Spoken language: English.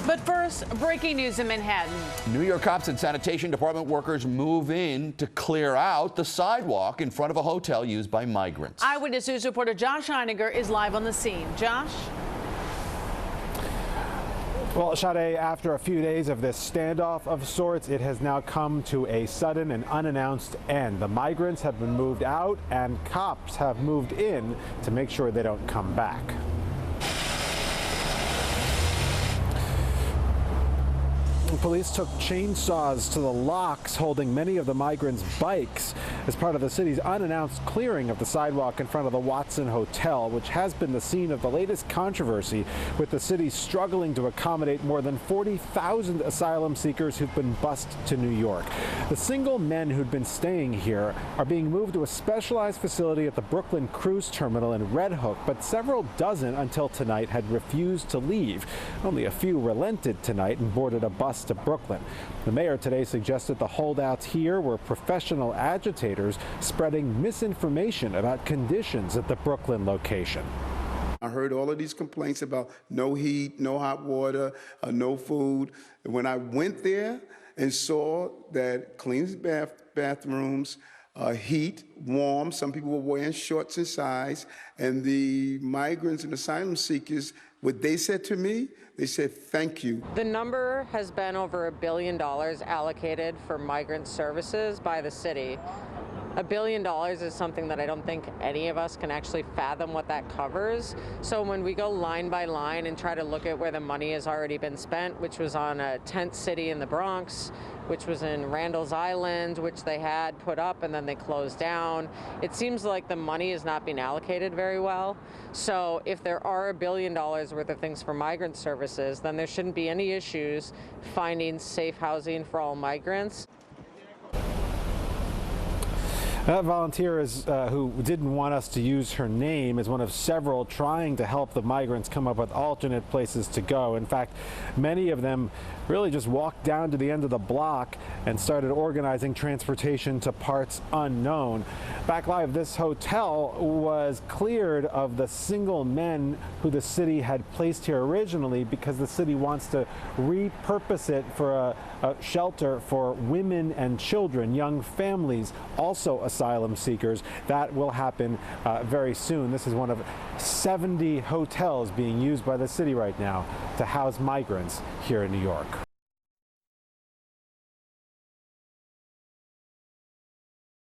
But first, breaking news in Manhattan. New York cops and Sanitation Department workers move in to clear out the sidewalk in front of a hotel used by migrants. Eyewitness News reporter Josh Einiger is live on the scene. Josh? Well, Sade, after a few days of this standoff of sorts, it has now come to a sudden and unannounced end. The migrants have been moved out and cops have moved in to make sure they don't come back. Police took chainsaws to the locks holding many of the migrants' bikes as part of the city's unannounced clearing of the sidewalk in front of the Watson Hotel, which has been the scene of the latest controversy, with the city struggling to accommodate more than 40,000 asylum seekers who've been bused to New York. The single men who'd been staying here are being moved to a specialized facility at the Brooklyn Cruise Terminal in Red Hook, but several dozen until tonight had refused to leave. Only a few relented tonight and boarded a bus to Brooklyn. The mayor today suggested the holdouts here were professional agitators spreading misinformation about conditions at the Brooklyn location. I heard all of these complaints about no heat, no hot water, no food. When I went there and saw that clean bathrooms, heat, warm, some people were wearing shorts inside, and the migrants and asylum seekers, what they said to me, they said, thank you. The number has been over $1 billion allocated for migrant services by the city. $1 billion is something that I don't think any of us can actually fathom what that covers. So when we go line by line and try to look at where the money has already been spent, which was on a tent city in the Bronx, which was in Randall's Island, which they had put up and then they closed down, it seems like the money is not being allocated very well. So if there are $1 billion worth of things for migrant services, then there shouldn't be any issues finding safe housing for all migrants. That volunteer who didn't want us to use her name is one of several trying to help the migrants come up with alternate places to go. In fact, many of them really just walked down to the end of the block and started organizing transportation to parts unknown. Back live, this hotel was cleared of the single men who the city had placed here originally because the city wants to repurpose it for a shelter for women and children, young families, also asylum seekers. That will happen very soon. This is one of 70 hotels being used by the city right now to house migrants here in New York.